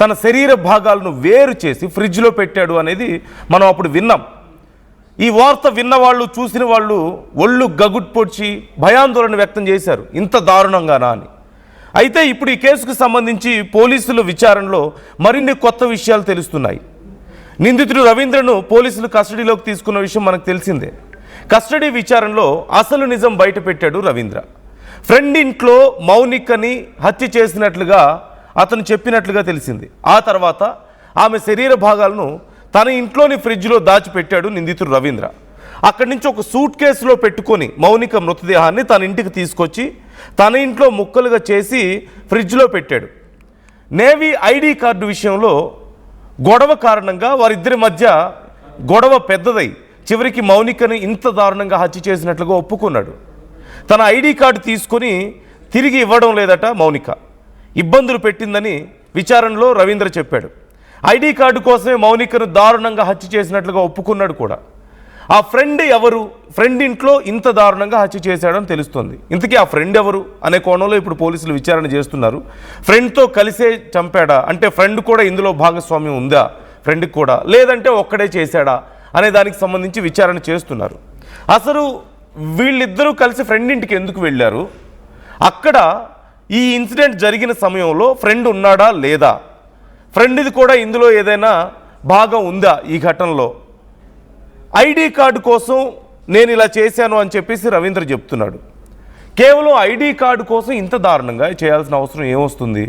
తన శరీర భాగాలను వేరు చేసి ఫ్రిడ్జ్లో పెట్టాడు అనేది మనం అప్పుడు విన్నాం. ఈ వార్త విన్నవాళ్ళు, చూసిన వాళ్ళు ఒళ్ళు గగుట్పొడిచి భయాందోళన వ్యక్తం చేశారు, ఇంత దారుణంగానా అని. అయితే ఇప్పుడు ఈ కేసుకు సంబంధించి పోలీసుల విచారణలో మరిన్ని కొత్త విషయాలు తెలుస్తున్నాయి. నిందితుడు రవీంద్రను పోలీసులు కస్టడీలోకి తీసుకున్న విషయం మనకు తెలిసిందే. కస్టడీ విచారణలో అసలు నిజం బయటపెట్టాడు రవీంద్ర. ఫ్రెండ్ ఇంట్లో మౌనికని హత్య చేసినట్లుగా అతను చెప్పినట్లుగా తెలిసింది. ఆ తర్వాత ఆమె శరీర భాగాలను తన ఇంట్లోని ఫ్రిడ్జ్లో దాచిపెట్టాడు నిందితుడు రవీంద్ర. అక్కడి నుంచి ఒక సూట్ కేసులో పెట్టుకొని మౌనిక మృతదేహాన్ని తన ఇంటికి తీసుకొచ్చి తన ఇంట్లో ముక్కలుగా చేసి ఫ్రిడ్జ్లో పెట్టాడు. నేవీ ఐడి కార్డు విషయంలో గొడవ కారణంగా వారిద్దరి మధ్య గొడవ పెద్దదై చివరికి మౌనికని ఇంత దారుణంగా హత్య చేసినట్లుగా ఒప్పుకున్నాడు. తన ఐడి కార్డు తీసుకొని తిరిగి ఇవ్వడం లేదట మౌనిక, ఇబ్బందులు పెట్టిందని విచారణలో రవీంద్ర చెప్పాడు. ఐడి కార్డు కోసమే మౌనికను దారుణంగా హత్య చేసినట్లుగా ఒప్పుకున్నాడు కూడా. ఆ ఫ్రెండ్ ఎవరు, ఫ్రెండ్ ఇంట్లో ఇంత దారుణంగా హత్య చేశాడని తెలుస్తోంది. ఇంతకీ ఆ ఫ్రెండ్ ఎవరు అనే కోణంలో ఇప్పుడు పోలీసులు విచారణ చేస్తున్నారు. ఫ్రెండ్తో కలిసే చంపాడా, అంటే ఫ్రెండ్ కూడా ఇందులో భాగస్వామ్యం ఉందా ఫ్రెండ్కి కూడా, లేదంటే ఒక్కడే చేశాడా అనే దానికి సంబంధించి విచారణ చేస్తున్నారు. అసలు వీళ్ళిద్దరూ కలిసి ఫ్రెండ్ ఇంటికి ఎందుకు వెళ్ళారు, అక్కడ ఈ ఇన్సిడెంట్ జరిగిన సమయంలో ఫ్రెండ్ ఉన్నాడా లేదా, ఫ్రెండ్ది కూడా ఇందులో ఏదైనా భాగం ఉందా ఈ ఘటనలో, ఐడి కార్డు కోసం నేను ఇలా చేశాను అని చెప్పేసి రవీంద్ర చెప్తున్నాడు. కేవలం ఐడి కార్డు కోసం ఇంత దారుణంగా చేయాల్సిన అవసరం ఏమొస్తుంది?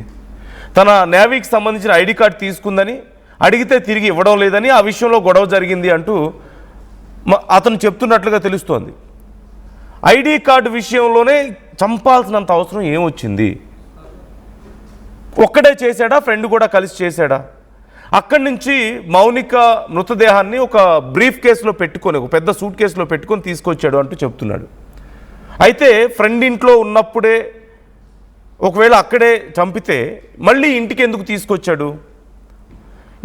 తన నేవీకి సంబంధించిన ఐడి కార్డు తీసుకుందని అడిగితే తిరిగి ఇవ్వడం లేదని, ఆ విషయంలో గొడవ జరిగింది అంటూ అతను చెప్తున్నట్లుగా తెలుస్తోంది. ఐడి కార్డు విషయంలోనే చంపాల్సినంత అవసరం ఏమొచ్చింది? ఒక్కడే చేశాడా, ఫ్రెండ్ కూడా కలిసి చేశాడా? అక్కడి నుంచి మౌనిక మృతదేహాన్ని ఒక బ్రీఫ్ కేసులో పెట్టుకొని, ఒక పెద్ద సూట్ కేసులో పెట్టుకొని తీసుకొచ్చాడు అంటూ చెప్తున్నాడు. అయితే ఫ్రెండ్ ఇంట్లో ఉన్నప్పుడే ఒకవేళ అక్కడే చంపితే మళ్ళీ ఇంటికి ఎందుకు తీసుకొచ్చాడు?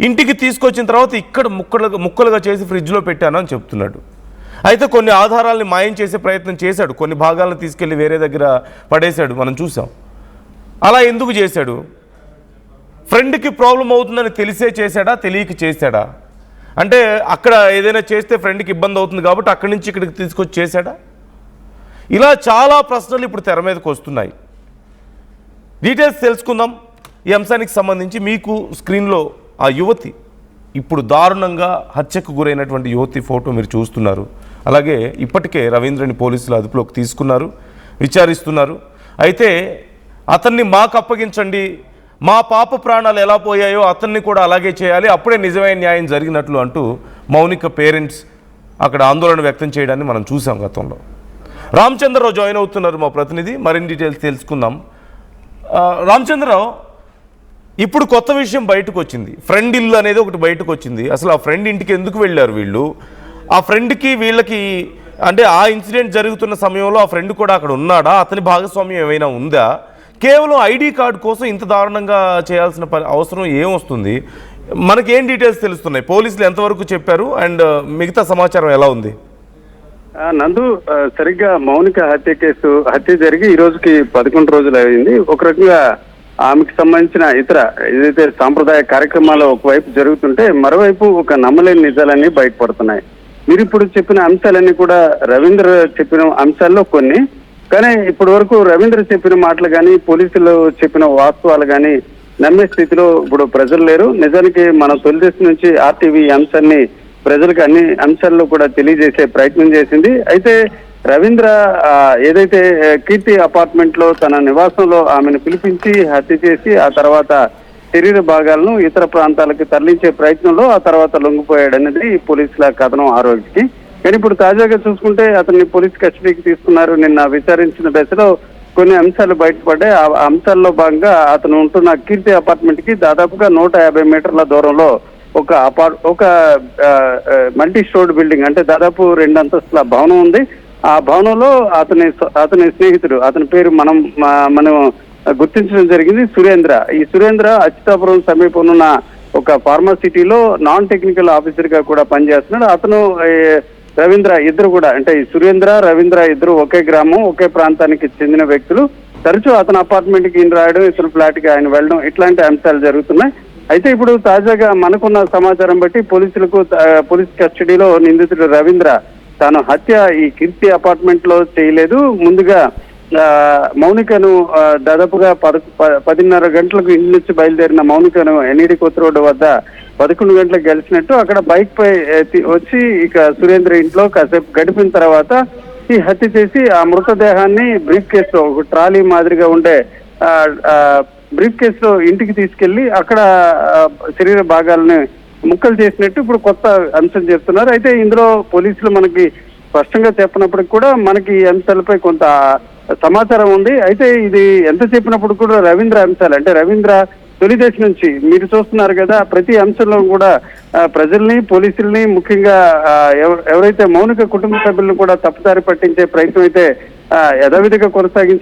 ఇంటికి తీసుకొచ్చిన తర్వాత ఇక్కడ ముక్కలుగా చేసి ఫ్రిడ్జ్లో పెట్టాను అని చెప్తున్నాడు. అయితే కొన్ని ఆధారాలని మాయం చేసే ప్రయత్నం చేశాడు, కొన్ని భాగాలను తీసుకెళ్ళి వేరే దగ్గర పడేశాడు, మనం చూసాం. అలా ఎందుకు చేశాడు? ఫ్రెండ్కి ప్రాబ్లం అవుతుందని తెలిసే చేశాడా, తెలియక చేశాడా? అంటే అక్కడ ఏదైనా చేస్తే ఫ్రెండ్కి ఇబ్బంది అవుతుంది కాబట్టి అక్కడి నుంచి ఇక్కడికి తీసుకొచ్చి చేశాడా? ఇలా చాలా ప్రశ్నలు ఇప్పుడు తెర మీదకి వస్తున్నాయి. డీటెయిల్స్ తెలుసుకుందాం ఈ అంశానికి సంబంధించి. మీకు స్క్రీన్లో ఆ యువతి, ఇప్పుడు దారుణంగా హత్యకు గురైనటువంటి యువతి ఫోటో మీరు చూస్తున్నారు. అలాగే ఇప్పటికే రవీంద్రని పోలీసులు అదుపులోకి తీసుకున్నారు, విచారిస్తున్నారు. అయితే అతన్ని మాకు అప్పగించండి, మా పాప ప్రాణాలు ఎలా పోయాయో అతన్ని కూడా అలాగే చేయాలి, అప్పుడే నిజమైన న్యాయం జరిగినట్లు అంటూ మౌనిక పేరెంట్స్ అక్కడ ఆందోళన వ్యక్తం చేయడాన్ని మనం చూసాం గతంలో. రామచంద్రరావు జాయిన్ అవుతున్నారు మా ప్రతినిధి, మరిన్ని డీటెయిల్స్ తెలుసుకుందాం. రామచంద్రరావు, ఇప్పుడు కొత్త విషయం బయటకు వచ్చింది, ఫ్రెండ్ ఇల్లు అనేది ఒకటి బయటకు వచ్చింది. అసలు ఆ ఫ్రెండ్ ఇంటికి ఎందుకు వెళ్ళారు వీళ్ళు? ఆ ఫ్రెండ్కి వీళ్ళకి అంటే ఆ ఇన్సిడెంట్ జరుగుతున్న సమయంలో ఆ ఫ్రెండ్ కూడా అక్కడ ఉన్నాడా? అతని భాగస్వామ్యం ఏమైనా ఉందా? కేవలం ఐడి కార్డు కోసం ఇంత దారుణంగా చేయాల్సిన అవసరం ఏమొస్తుంది? మనకేం డీటెయిల్స్ తెలుస్తున్నాయి? పోలీసులు ఎంతవరకు చెప్పారు అండ్ మిగతా సమాచారం ఎలా ఉంది? నందు, సరిగ్గా మౌనిక హత్య జరిగి ఈ రోజుకి 11 రోజులు అయింది. ఒక రకంగా ఆమెకు సంబంధించిన ఇతర ఏదైతే సాంప్రదాయ కార్యక్రమాలు ఒకవైపు జరుగుతుంటే మరోవైపు ఒక నమ్మలేని నిజాలన్నీ బయటపడుతున్నాయి. మీరు ఇప్పుడు చెప్పిన అంశాలన్నీ కూడా రవీంద్ర చెప్పిన అంశాల్లో కొన్ని, కానీ ఇప్పటి వరకు రవీంద్ర చెప్పిన మాటలు కానీ పోలీసులు చెప్పిన వాస్తవాలు కానీ నమ్మే స్థితిలో ఇప్పుడు ప్రజలు లేరు. నిజానికి మన తొలిదేశం నుంచి ఆర్టీవీ అంశాన్ని ప్రజలకు అన్ని అంశాల్లో కూడా తెలియజేసే ప్రయత్నం చేసింది. అయితే రవీంద్ర ఏదైతే కీర్తి అపార్ట్మెంట్ లో తన నివాసంలో ఆమెను పిలిపించి హత్య చేసి ఆ తర్వాత శరీర భాగాలను ఇతర ప్రాంతాలకు తరలించే ప్రయత్నంలో ఆ తర్వాత లొంగిపోయాడనేది పోలీసుల కథనం ఆ రోజుకి. కానీ ఇప్పుడు తాజాగా చూసుకుంటే అతన్ని పోలీస్ కస్టడీకి తీసుకున్నారు. నిన్న విచారించిన దశలో కొన్ని అంశాలు బయటపడ్డాయి. ఆ అంశాల్లో భాగంగా అతను ఉంటున్న కీర్తి అపార్ట్మెంట్ కి దాదాపుగా 150 మీటర్ల దూరంలో ఒక మల్టీ స్టోర్డ్ బిల్డింగ్, అంటే దాదాపు 2 అంతస్తుల భవనం ఉంది. ఆ భవనంలో అతని స్నేహితుడు, అతని పేరు మనం గుర్తించడం జరిగింది, సురేంద్ర. ఈ సురేంద్ర అచ్యుతాపురం సమీపంలో ఉన్న ఒక ఫార్మాసిటీలో నాన్ టెక్నికల్ ఆఫీసర్ గా కూడా పనిచేస్తున్నాడు. అతను రవీంద్ర ఇద్దరు కూడా, అంటే సురేంద్ర రవీంద్ర ఇద్దరు ఒకే గ్రామం, ఒకే ప్రాంతానికి చెందిన వ్యక్తులు. తరచూ అతని అపార్ట్మెంట్ కి ఈయన రాయడం, ఇతను ఫ్లాట్ కి ఆయన వెళ్ళడం, ఇట్లాంటి అంశాలు జరుగుతున్నాయి. అయితే ఇప్పుడు తాజాగా మనకున్న సమాచారం బట్టి పోలీస్ కస్టడీలో నిందితుడు రవీంద్ర తాను హత్య ఈ కీర్తి అపార్ట్మెంట్ లో చేయలేదు. ముందుగా మౌనికను దాదాపుగా 10:30 గంటలకు ఇంటి నుంచి బయలుదేరిన మౌనికను ఎన్ఈడి కొత్త రోడ్డు వద్ద 11 గంటలకు కలిసినట్టు అక్కడ బైక్ పై వచ్చి ఇక సురేంద్ర ఇంట్లో కాసేపు గడిపిన తర్వాత ఈ హత్య చేసి ఆ మృతదేహాన్ని బ్రీఫ్ కేసులో ఒక ట్రాలీ మాదిరిగా ఉండే బ్రీఫ్ కేసులో ఇంటికి తీసుకెళ్లి అక్కడ శరీర భాగాలను ముక్కలు చేసినట్టు ఇప్పుడు కొత్త అంశం చెప్తున్నారు. అయితే ఇందులో పోలీసులు మనకి స్పష్టంగా చెప్పినప్పటికి కూడా మనకి ఈ అంశాలపై కొంత సమాచారం ఉంది. అయితే ఇది ఎంత చెప్పినప్పుడు కూడా రవీంద్ర అంశాలు అంటే రవీంద్ర తొలి దశ నుంచి మీరు చూస్తున్నారు కదా, ప్రతి అంశంలో కూడా ప్రజల్ని పోలీసుల్ని ముఖ్యంగా ఎవరైతే మౌనిక కుటుంబ సభ్యులను కూడా తప్పుదారి పట్టించే ప్రయత్నం అయితే యథావిధిగా కొనసాగించారు.